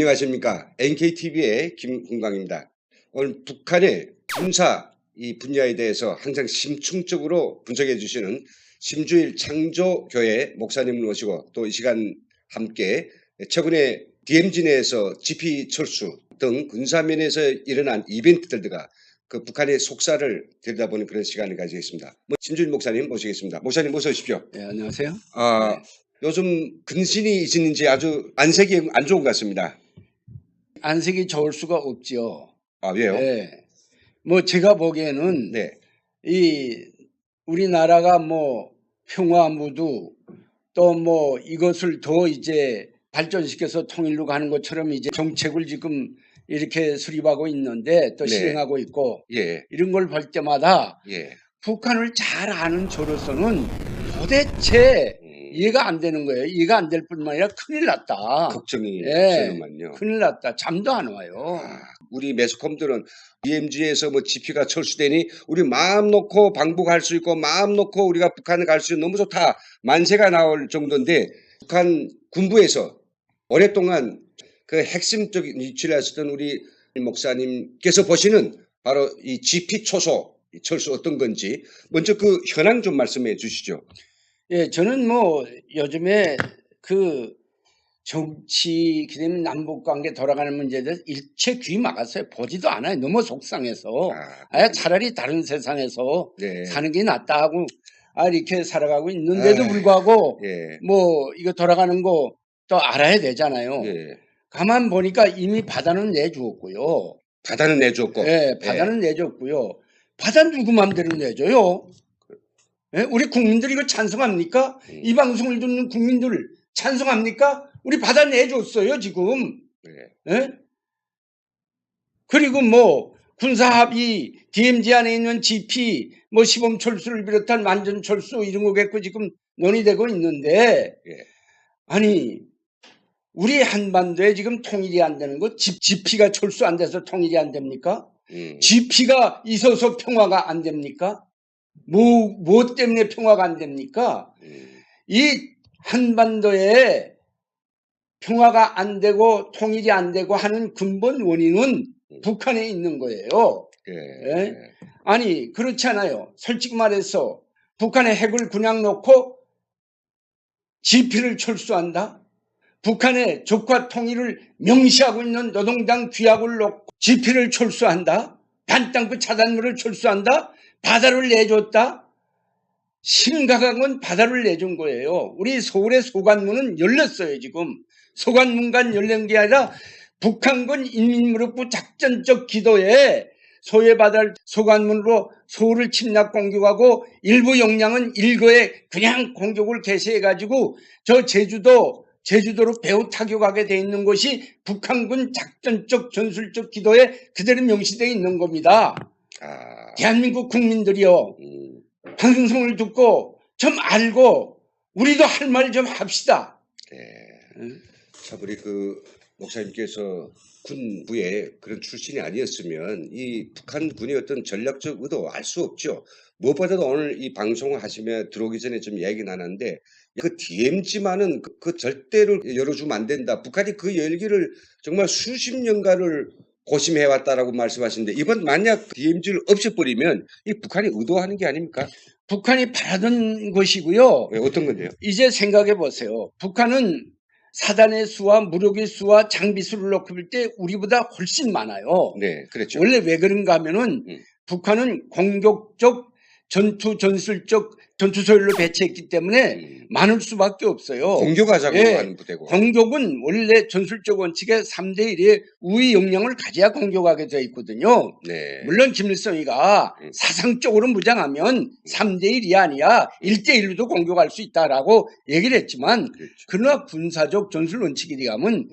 안녕하십니까. NKTV의 김훈광입니다. 오늘 북한의 군사 이 분야에 대해서 항상 심층적으로 분석해 주시는 심주일 창조교회 목사님을 모시고 또 이 시간 함께 최근에 DMZ 내에서 GP 철수 등 군사면에서 일어난 이벤트들과 그 북한의 속사를 들여다보는 그런 시간을 가지겠습니다. 심주일 목사님 모시겠습니다. 목사님 어서 오십시오. 네, 안녕하세요. 네. 요즘 근신이 있는지 아주 안색이 안 좋은 것 같습니다. 안색이 좋을 수가 없지요. 아, 왜요? 네. 뭐 제가 보기에는 네. 이 우리나라가 뭐 평화무드 또 뭐 이것을 더 이제 발전시켜서 통일로 가는 것처럼 이제 정책을 지금 이렇게 수립하고 있는데 또 네. 실행하고 있고 예. 이런 걸 볼 때마다 예. 북한을 잘 아는 저로서는 도대체 이해가 안 되는 거예요. 이해가 안 될 뿐만 아니라 큰일 났다. 걱정이 예, 되는만요. 큰일 났다. 잠도 안 와요. 우리 매스컴들은 DMZ에서 뭐 GP가 철수되니 우리 마음 놓고 방북할 수 있고 마음 놓고 우리가 북한을 갈 수 있는 너무 좋다. 만세가 나올 정도인데 북한 군부에서 오랫동안 그 핵심적인 위치를 하셨던 우리 목사님께서 보시는 바로 이 GP 초소 철수 어떤 건지 먼저 그 현황 좀 말씀해 주시죠. 예, 저는 뭐 요즘에 그 정치, 그다음에 남북 관계 돌아가는 문제에 대해서 일체 귀 막았어요. 보지도 않아요. 너무 속상해서. 차라리 다른 세상에서 네. 사는 게 낫다 하고 이렇게 살아가고 있는데도 불구하고 예. 뭐 이거 돌아가는 거 또 알아야 되잖아요. 예. 가만 보니까 이미 바다는 내주었고요. 바다는 내줬고. 예, 바다는 내줬고요. 바다 누구 맘대로 내줘요? 예? 우리 국민들이 이거 찬성합니까? 이 방송을 듣는 국민들 찬성합니까? 우리 바다 내줬어요, 지금. 네. 예? 그리고 뭐 군사합의, DMZ 안에 있는 GP, 뭐 시범철수를 비롯한 완전철수 이런 거 갖고 지금 논의되고 있는데, 예. 아니 우리 한반도에 지금 통일이 안 되는 거 GP가 철수 안 돼서 통일이 안 됩니까? GP가 있어서 평화가 안 됩니까? 뭐 때문에 평화가 안 됩니까? 이 한반도에 평화가 안 되고 통일이 안 되고 하는 근본 원인은 북한에 있는 거예요. 예. 예? 아니 그렇지 않아요. 솔직히 말해서 북한에 핵을 그냥 놓고 GP를 철수한다? 북한의 적과 통일을 명시하고 있는 노동당 규약을 놓고 GP를 철수한다? 반땅크 차단물을 철수한다? 바다를 내줬다? 심각한 건 바다를 내준 거예요. 우리 서울의 소관문은 열렸어요, 지금. 소관문간 열린 게 아니라 북한군 인민무력부 작전적 기도에 소해바다를 소관문으로 서울을 침략 공격하고 일부 역량은 일거에 그냥 공격을 개시해가지고 저 제주도로 배후 타격하게 돼 있는 것이 북한군 작전적 전술적 기도에 그대로 명시되어 있는 겁니다. 대한민국 국민들이요. 방송을 듣고 좀 알고 우리도 할 말 좀 합시다. 참 우리 그 목사님께서 군부에 그런 출신이 아니었으면 이 북한군의 어떤 전략적 의도 알 수 없죠. 무엇보다도 오늘 이 방송을 하시며 들어오기 전에 좀 이야기 나눴는데 그 DMZ만은 그 절대로 열어주면 안 된다. 북한이 그 열기를 정말 수십 년간을 고심해왔다라고 말씀하시는데 이번 만약 DMZ를 없애버리면 이 북한이 의도하는 게 아닙니까? 북한이 바라던 것이고요. 네, 어떤 건데요? 이제 생각해 보세요. 북한은 사단의 수와 무력의 수와 장비 수를 놓고 볼 때 우리보다 훨씬 많아요. 네, 그렇죠. 원래 왜 그런가 하면은 북한은 공격적 전투 전술적 전투 소율로 배치했기 때문에 많을 수밖에 없어요. 공격하자고 하는 부대고. 공격은 원래 전술적 원칙에 3대 1의 우위 역량을 가져야 공격하게 되어 있거든요. 네. 물론 김일성이가 사상적으로 무장하면 3대 1이 아니야 1대 1로도 공격할 수 있다라고 얘기를 했지만 그렇죠. 그러나 군사적 전술 원칙에 의하면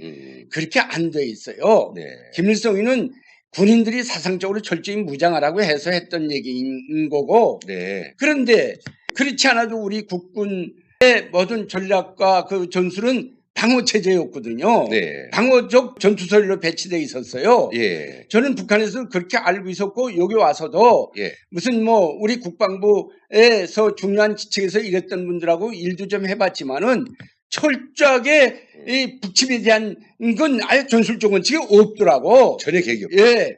그렇게 안 돼 있어요. 네. 김일성이는 군인들이 사상적으로 철저히 무장하라고 해서 했던 얘기인 거고 네. 그런데 그렇지 않아도 우리 국군의 모든 전략과 그 전술은 방어체제였거든요. 네. 방어적 전투설로 배치되어 있었어요. 예. 저는 북한에서 그렇게 알고 있었고 여기 와서도 예. 무슨 뭐 우리 국방부에서 중요한 지책에서 일했던 분들하고 일도 좀 해봤지만은 철저하게 이 북침에 대한 건 아예 전술적 원칙이 없더라고. 전혀 개혁. 예.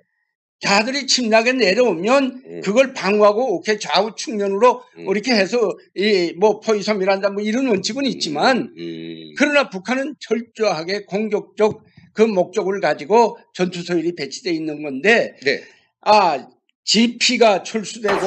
자들이 침략에 내려오면 그걸 방어하고 오케이 좌우 측면으로 이렇게 해서 이 뭐 포위섬이란다 뭐 이런 원칙은 있지만 그러나 북한은 철저하게 공격적 그 목적을 가지고 전투 소율이 배치되어 있는 건데 네. GP가 철수되고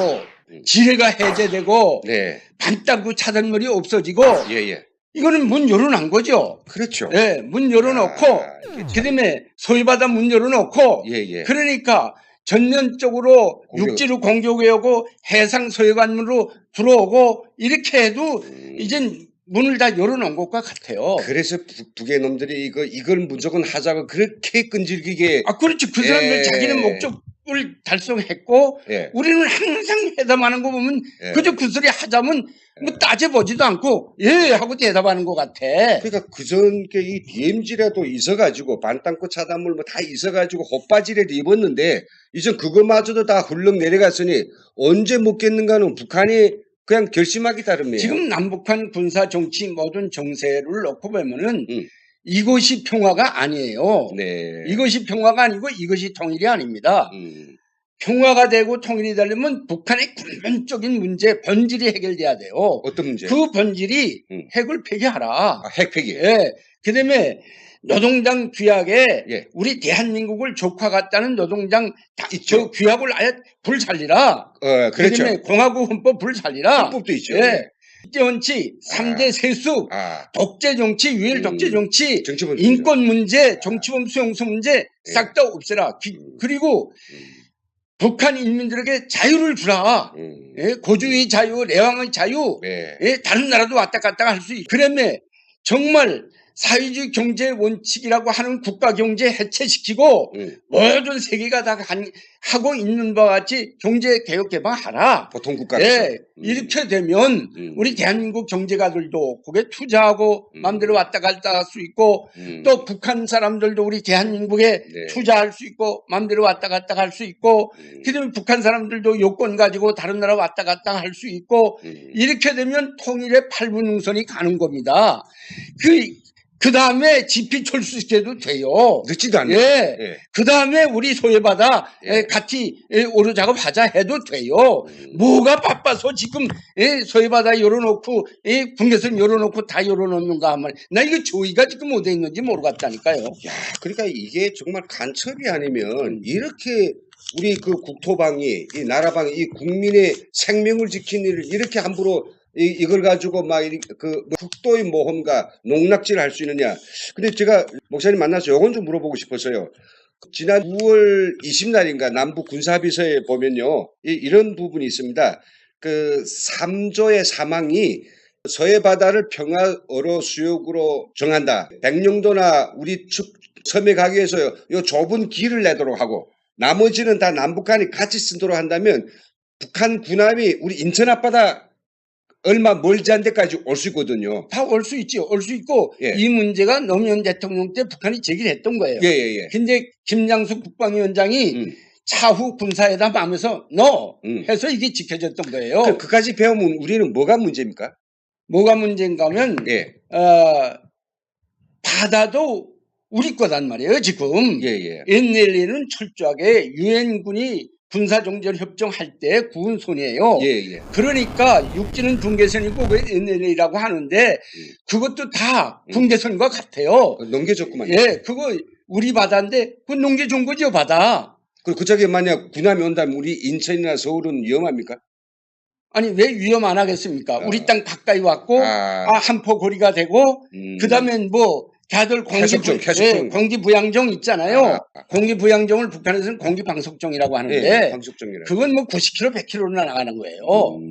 지뢰가 해제되고 네. 반땅구 차단물이 없어지고 예. 이거는 문 열어놓은 거죠. 그렇죠. 예, 문 열어놓고 이게 참- 그다음에 소위바다 문 열어놓고 예. 그러니까 전면적으로 공격. 육지로 공격해 오고 해상 서해관문으로 들어오고 이렇게 해도 이젠 문을 다 열어놓은 것과 같아요. 그래서 북의 놈들이 이걸 무조건 하자고 그렇게 끈질기게 그렇죠. 그 사람들 예. 자기는 목적을 달성했고 예. 우리는 항상 회담하는 거 보면 예. 그저 그 소리 하자면 뭐 따져보지도 않고 예 하고 대답하는 것 같아. 그러니까 그전 이 DMZ라도 있어가지고 반땅구 차단물 뭐 다 있어가지고 호빠지라도 입었는데 이젠 그거마저도 다 훌렁 내려갔으니 언제 묻겠는가는 북한이 그냥 결심하기 따름이에요. 지금 남북한 군사 정치 모든 정세를 놓고 보면은 이것이 평화가 아니에요. 네. 이것이 평화가 아니고 이것이 통일이 아닙니다. 평화가 되고 통일이 되려면 북한의 근본적인 문제, 본질이 해결돼야 돼요. 어떤 문제? 그 본질이 핵을 폐기하라. 핵 폐기. 예. 그다음에 노동당 규약에 예. 우리 대한민국을 조카 같다는 노동당 저 규약을 아예 불살리라. 그렇죠. 그다음에 공화국 헌법 불살리라. 헌법도 있죠. 예. 정치, 3대 세수, 독재 정치, 유일 독재 정치, 정치범 인권 문제, 정치범 수용소 문제 싹 다 없애라. 그리고 북한 인민들에게 자유를 주라. 예, 고주의 자유, 내왕의 자유, 예, 다른 나라도 왔다 갔다 할 수 있고. 그러면 정말 사회주의 경제 원칙이라고 하는 국가 경제 해체시키고 모든 세계가 다 하고 있는 바와 같이 경제 개혁 개방하라. 보통 국가에서. 예, 이렇게 되면 우리 대한민국 경제가들도 거기에 투자하고 마음대로 왔다 갔다 할 수 있고 또 북한 사람들도 우리 대한민국에 투자할 수 있고 마음대로 왔다 갔다 할 수 있고 그다음에 북한 사람들도 요건 가지고 다른 나라 왔다 갔다 할 수 있고 이렇게 되면 통일의 8분 능선이 가는 겁니다. 그 다음에 GP 철수시켜도 돼요. 늦지도 않네. 예. 그 다음에 우리 소외바다 같이 오류 작업하자 해도 돼요. 뭐가 바빠서 지금 소외바다 열어놓고 분계선 열어놓고 다 열어놓는가 하면 나 이거 조의가 지금 어디 있는지 모르겠다니까요. 야, 그러니까 이게 정말 간첩이 아니면 이렇게 우리 그 국토방위, 이 나라방위, 이 국민의 생명을 지키는 일을 이렇게 함부로 이걸 가지고 막 그 국도의 모험과 농락질을 할 수 있느냐. 근데 제가 목사님 만나서 요건 좀 물어보고 싶었어요. 지난 9월 20날인가 남북 군사합의서에 보면요. 이런 부분이 있습니다. 그 3조의 사망이 서해 바다를 평화어로 수역으로 정한다. 백령도나 우리 측 섬에 가기 위해서 요 좁은 길을 내도록 하고 나머지는 다 남북한이 같이 쓰도록 한다면 북한 군함이 우리 인천 앞바다 얼마 멀지 않은 데까지 올 수 있거든요. 다 올 수 있죠. 올 수 있고 이 문제가 노무현 대통령 때 북한이 제기를 했던 거예요. 근데 김장숙 국방위원장이 차후 군사회담 하면서 해서 이게 지켜졌던 거예요. 그까지 배우면 우리는 뭐가 문제입니까? 뭐가 문제인가 하면 바다도 우리 거단 말이에요. 지금 NLL은 철저하게 유엔군이 군사종전 협정할 때 구운 손이에요. 그러니까 육지는 분계선이고 왜 NLL이라고 하는데 그것도 다 분계선과 같아요. 넘겨줬구만요. 그거 우리 바다인데 그 넘겨준 거죠, 바다. 그 저기 만약 군함이 온다면 우리 인천이나 서울은 위험합니까? 아니 왜 위험 안 하겠습니까? 우리 땅 가까이 왔고 한포 거리가 되고 그다음에 뭐 걔들 공기부양정 있잖아요. 공기부양정을 북한에서는 공기방속정이라고 하는데 그건 뭐 90km, 100km나 나가는 거예요.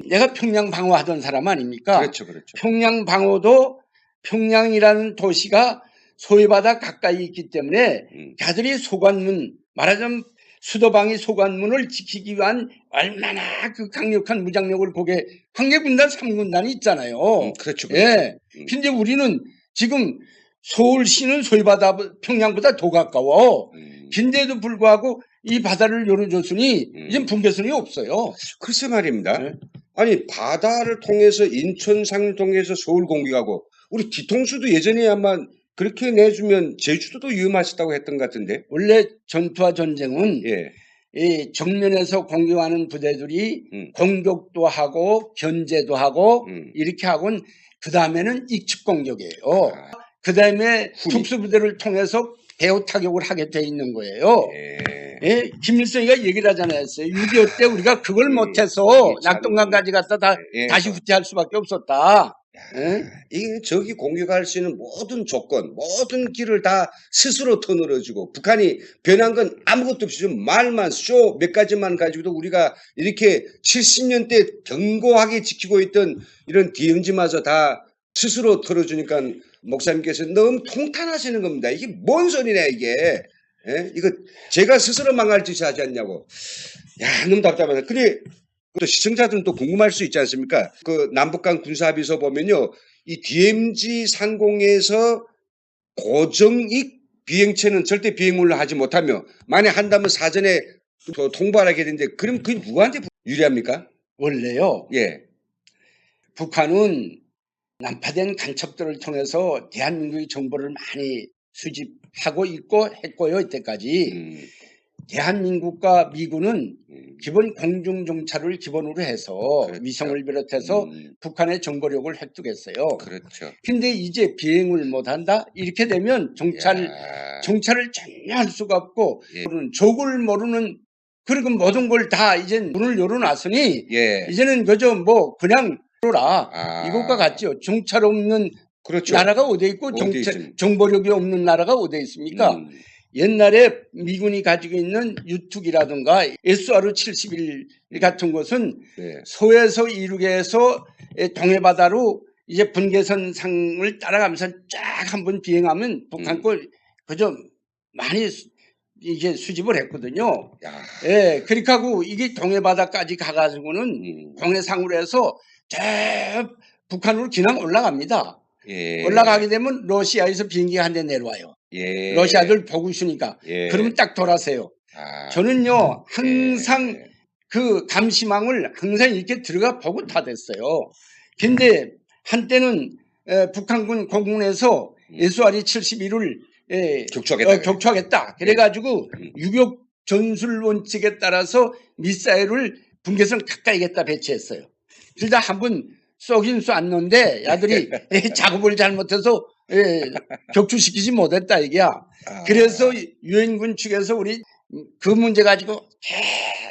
내가 평양 방어하던 사람 아닙니까? 그렇죠. 평양 방어도 평양이라는 도시가 소해바다 가까이 있기 때문에 걔들이 소관문 말하자면 수도방위 소관문을 지키기 위한 얼마나 그 강력한 무장력을 거기에 항해군단 3군단이 있잖아요. 그렇죠. 근데 우리는 지금 서울시는 소해바다 평양보다 더 가까워. 근데도 불구하고 이 바다를 열어줬으니 이제 분계선이 없어요. 글쎄 말입니다. 아니 바다를 통해서 인천상을 통해서 서울 공격하고 우리 뒤통수도 예전에 아마 그렇게 내주면 제주도도 위험하셨다고 했던 것 같은데. 원래 전투와 전쟁은 예. 이 정면에서 공격하는 부대들이 음. 공격도 하고 견제도 하고 음. 이렇게 하고는 그 다음에는 익측 공격이에요. 아, 그 다음에 후위. 특수부대를 통해서 배후 타격을 하게 돼 있는 거예요. 예. 예, 김일성이가 얘기를 하잖아요. 6.25 때 우리가 그걸 못해서 이게 참- 낙동강까지 갔다 예. 다시 후퇴할 수밖에 없었다. 예? 이게 적이 공격할 수 있는 모든 조건, 모든 길을 다 스스로 터늘어주고 북한이 변한 건 아무것도 없이 좀 말만 쇼 몇 가지만 가지고도 우리가 이렇게 70년 대 견고하게 지키고 있던 이런 DMZ마저 다 스스로 털어주니까 목사님께서 너무 통탄하시는 겁니다. 이게 뭔 소리냐 이게. 예? 이거 제가 스스로 망할 짓이 하지 않냐고. 야, 너무 답답하다. 근데 또 시청자들은 또 궁금할 수 있지 않습니까? 그 남북한 군사합의서 보면요, 이 DMZ 상공에서 고정익 비행체는 절대 비행을 하지 못하며 만약 한다면 사전에 또 통보를 하게 되는데 그럼 그게 누구한테 유리합니까? 원래요. 예, 북한은 난파된 간첩들을 통해서 대한민국의 정보를 많이 수집하고 있고 했고요. 이때까지. 음, 대한민국과 미군은 음, 기본 공중정찰을 기본으로 해서 그렇죠. 위성을 비롯해서 북한의 정보력을 획득했어요. 그렇죠. 근데 이제 비행을 못한다? 이렇게 되면 정찰을 전혀 할 수가 없고 예. 적을 모르는 그리고 모든 걸 다 이제 문을 열어놨으니 예, 이제는 그저 뭐 그냥 그러라 아. 이것과 같죠. 정찰 없는 그렇죠. 나라가 어디 있고 어디 있습니까? 정보력이 없는 나라가 어디 있습니까? 옛날에 미군이 가지고 있는 유툭이라든가 SR-71 같은 것은 네. 서해에서 이륙해서 동해바다로 이제 분계선 상을 따라가면서 쫙 한번 비행하면 북한 걸 그저 많이 이제 수집을 했거든요. 야, 예, 그렇게 하고 이게 동해바다까지 가가지고는 동해상으로 해서 저 북한으로 그냥 올라갑니다. 예. 올라가게 되면 러시아에서 비행기가 한 대 내려와요. 예. 러시아들 보고 있으니까. 예. 그러면 딱 돌아서요. 아, 저는요, 항상 예. 그 감시망을 항상 이렇게 들어가 보고 타댔어요. 근데 한때는 북한군 공군에서 SR-71을 격추하겠다. 격추하겠다. 그래가지고 유격 전술 원칙에 따라서 미사일을 분계선 가까이 겠다 배치했어요. 그러다 한번 쏘긴 쐈는데 야들이 작업을 잘못해서 격추시키지 못했다 이게야. 아. 그래서 유엔군 측에서 우리 그 문제 가지고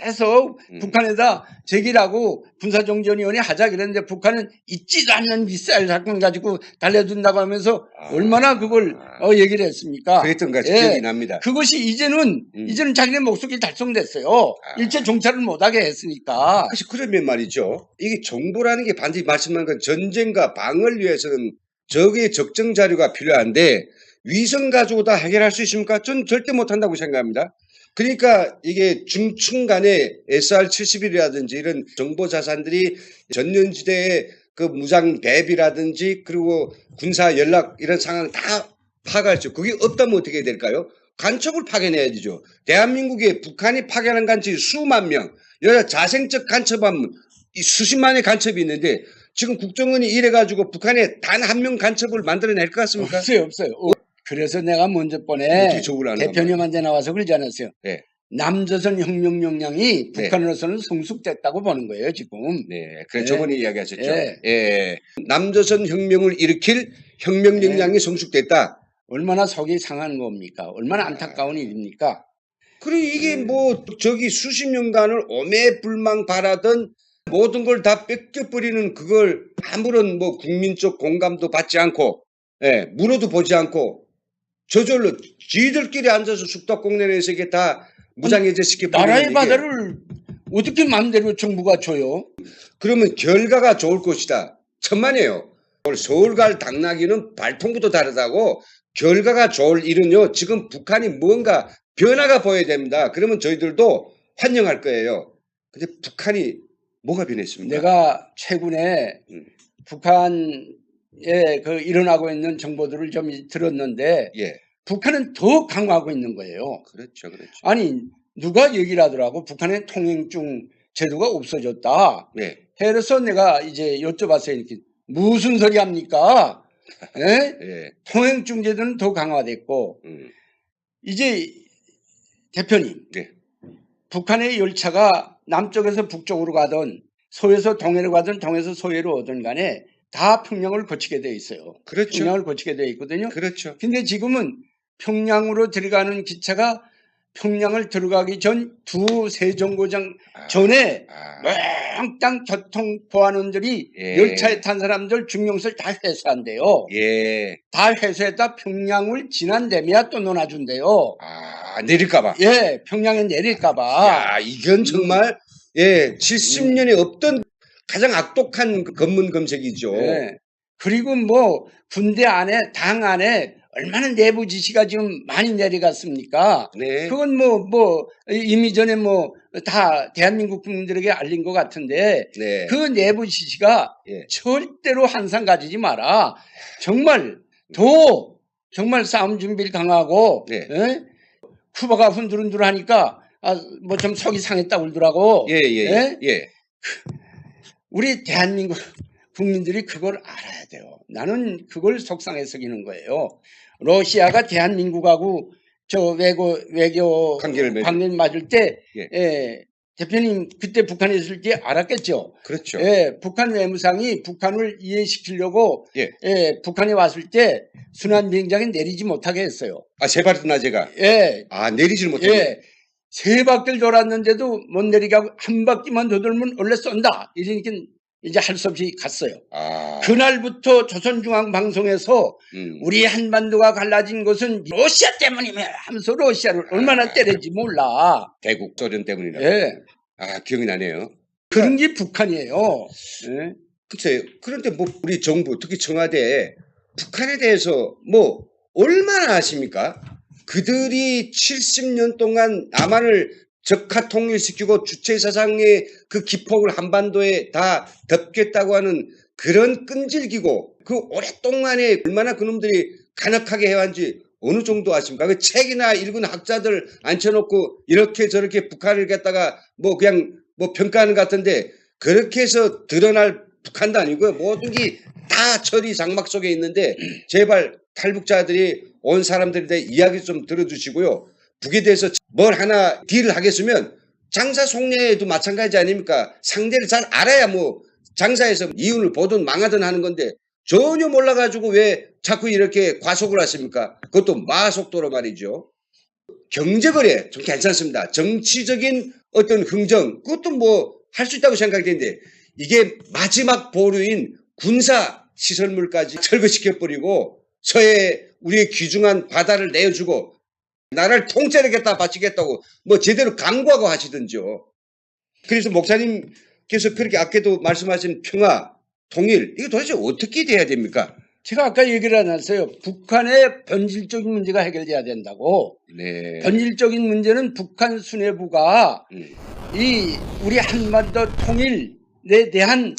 계속 북한에다 제기라고 군사정전위원회 하자 그랬는데 북한은 있지도 않는 미사일 사건 가지고 달려든다고 하면서 얼마나 그걸 얘기를 했습니까? 그랬던 것 기억이 납니다. 그것이 이제는 자기네 목적이 달성됐어요. 일체 정찰을 못하게 했으니까. 그러면 말이죠. 이게 정보라는 게 반드시 말씀한 건 전쟁과 방어를 위해서는 적의 적정 자료가 필요한데 위성 가지고 다 해결할 수 있습니까? 전 절대 못한다고 생각합니다. 그러니까 이게 중층 간의 SR-71이라든지 이런 정보 자산들이 전년지대의 그 무장 배비라든지 그리고 군사 연락 이런 상황을 다 파악할 수, 그게 없다면 어떻게 될까요? 간첩을 파견해야 되죠. 대한민국에 북한이 파견한 간첩이 수만 명, 여러 자생적 간첩하면 수십만의 간첩이 있는데 지금 국정원이 이래가지고 북한에 단 한 명 간첩을 만들어낼 것 같습니까? 없어요. 그래서 내가 먼저 번에 어떻게 적을 안 대표님한테 나와서 그러지 않았어요. 네. 남조선 혁명력량이 네. 북한으로서는 성숙됐다고 보는 거예요, 지금. 네, 그래 저번에 이야기하셨죠. 네. 예, 남조선 혁명을 일으킬 혁명 역량이 성숙됐다. 얼마나 속이 상한 겁니까? 얼마나 안타까운 일입니까? 그래 이게 뭐 저기 수십 년간을 오매불망 바라던 모든 걸 다 뺏겨버리는 그걸 아무런 뭐 국민적 공감도 받지 않고, 예, 물어도 보지 않고 저절로 지들끼리 앉아서 숙박공단에서 이게 다 무장해제 시켜버리는 나라의 이게 바다를 어떻게 마음대로 정부가 줘요? 그러면 결과가 좋을 것이다. 천만에요. 서울 갈 당나귀는 발통부터 다르다고 결과가 좋을 일은요. 지금 북한이 뭔가 변화가 보여야 됩니다. 그러면 저희들도 환영할 거예요. 근데 북한이 뭐가 변했습니까? 내가 최근에 북한에 그 일어나고 있는 정보들을 좀 들었는데 예, 북한은 더 강화하고 있는 거예요. 그렇죠, 그렇죠. 아니 누가 얘기를 하더라고. 북한의 통행증 제도가 없어졌다. 네, 그래서 내가 이제 여쭤봤어요. 이렇게 무슨 소리 합니까? 예? 예. 통행중재도는 더 강화됐고 이제 대표님 네. 북한의 열차가 남쪽에서 북쪽으로 가든 서에서 동해로 가든 동해에서 서해로 오든 간에 다 평양을 거치게 돼 있어요. 그렇죠. 평양을 거치게 돼 있거든요. 그렇죠. 근데 지금은 평양으로 들어가는 기차가 평양을 들어가기 전 두세 정거장 전에 몽땅 교통보안원들이 예. 열차에 탄 사람들 증명서를 다 회수한대요. 예. 다 회수했다 평양을 지난다며야 또 논아준대요. 내릴까봐. 예, 평양에 내릴까봐. 야, 이건 정말, 70년에 없던 가장 악독한 검문 검색이죠. 예. 그리고 뭐 군대 안에 당 안에 얼마나 내부 지시가 지금 많이 내려갔습니까? 네. 그건 뭐 이미 전에 뭐 다 대한민국 국민들에게 알린 것 같은데 네. 그 내부 지시가 예. 절대로 한상 가지지 마라. 정말 더 정말 싸움 준비를 강하고 네. 예? 쿠바가 훈두른두르하니까 뭐 좀 속이 상했다 울더라고. 예? 예. 우리 대한민국 국민들이 그걸 알아야 돼요. 나는 그걸 속상해서 기는 거예요. 러시아가 대한민국하고 저 외교 관계를 맞을 때 예. 대표님 그때 북한에 있을 때 알았겠죠. 그렇죠. 예, 북한 외무상이 북한을 이해시키려고 예. 북한에 왔을 때 순환비행장에 내리지 못하게 했어요. 세발이나 제가. 예. 내리질 못하게. 예. 세 바퀴를 돌았는데도 못 내리게 하고 한 바퀴만 더 돌면 원래 쏜다. 이러니까 이제 할 수 없이 갔어요. 그날부터 조선중앙방송에서 우리 한반도가 갈라진 것은 러시아 때문이며 하면서 러시아를 얼마나 때릴지 몰라. 대국 소련 때문이라고. 예. 기억이 나네요. 그런 게 북한이에요. 예. 글쎄요. 그런데 뭐 우리 정부 특히 청와대 북한에 대해서 뭐 얼마나 아십니까? 그들이 70년 동안 남한을 적화 통일시키고 주체사상의 그 기폭을 한반도에 다 덮겠다고 하는 그런 끈질기고 그 오랫동안에 얼마나 그놈들이 간악하게 해왔는지 어느 정도 아십니까? 그 책이나 읽은 학자들 앉혀놓고 이렇게 저렇게 북한을 갖다가 뭐 그냥 뭐 평가하는 것 같은데 그렇게 해서 드러날 북한도 아니고요. 모든 게 다 철이 장막 속에 있는데 제발 탈북자들이 온 사람들에 대해 이야기 좀 들어주시고요. 북에 대해서 뭘 하나 딜을 하겠으면 장사 속내에도 마찬가지 아닙니까? 상대를 잘 알아야 뭐 장사에서 이윤을 보든 망하든 하는 건데 전혀 몰라가지고 왜 자꾸 이렇게 과속을 하십니까? 그것도 마속도로 말이죠. 경제거래 좀 괜찮습니다. 정치적인 어떤 흥정 그것도 뭐 할 수 있다고 생각되는데 이게 마지막 보루인 군사 시설물까지 철거시켜버리고 서해 우리의 귀중한 바다를 내어주고 나라를 통째로겠다 바치겠다고 뭐 제대로 강구하고 하시든지요. 그래서 목사님께서 그렇게 아까도 말씀하신 평화, 통일 이거 도대체 어떻게 돼야 됩니까? 제가 아까 얘기를 안 했어요. 북한의 본질적인 문제가 해결돼야 된다고. 네. 본질적인 문제는 북한 수뇌부가 이 우리 한반도 통일에 대한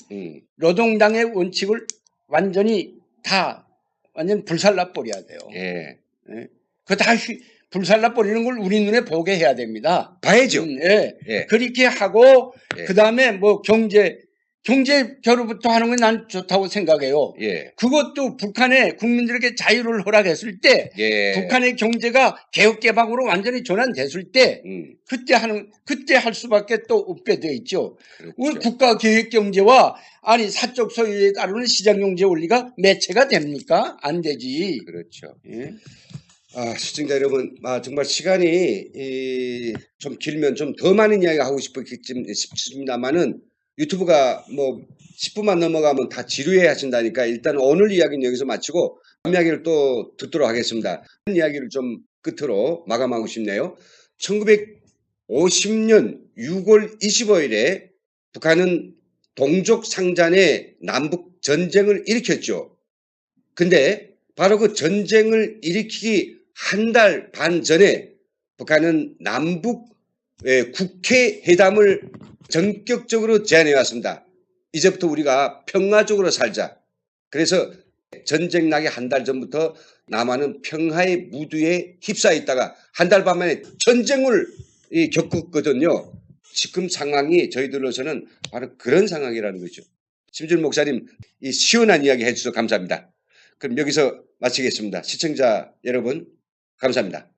노동당의 원칙을 완전히 다 완전 불살라 버려야 돼요. 예. 그거 다 불살라 버리는 걸 우리 눈에 보게 해야 됩니다. 봐야죠. 예. 예. 그렇게 하고 예. 그다음에 뭐 경제 교류부터 하는 건 난 좋다고 생각해요. 예. 그것도 북한의 국민들에게 자유를 허락했을 때 예. 북한의 경제가 개혁개방으로 완전히 전환됐을 때 그때 할 수밖에 또 없게 돼 있죠. 그렇죠. 우리 국가 계획 경제와 사적 소유에 따르는 시장 경제 원리가 매체가 됩니까? 안 되지. 그렇죠. 예. 시청자 여러분, 정말 시간이 좀 길면 좀 더 많은 이야기가 하고 싶습니다만은 유튜브가 뭐 10분만 넘어가면 다 지루해 하신다니까 일단 오늘 이야기는 여기서 마치고 다음 이야기를 또 듣도록 하겠습니다. 이야기를 좀 끝으로 마감하고 싶네요. 1950년 6월 25일에 북한은 동족 상잔의 남북 전쟁을 일으켰죠. 근데 바로 그 전쟁을 일으키기 한 달 반 전에 북한은 남북 국회 회담을 전격적으로 제안해 왔습니다. 이제부터 우리가 평화적으로 살자. 그래서 전쟁 나기 한 달 전부터 남한은 평화의 무드에 휩싸여 있다가 한 달 반 만에 전쟁을 겪었거든요. 지금 상황이 저희들로서는 바로 그런 상황이라는 거죠. 심준 목사님, 이 시원한 이야기 해주셔서 감사합니다. 그럼 여기서 마치겠습니다. 시청자 여러분, 감사합니다.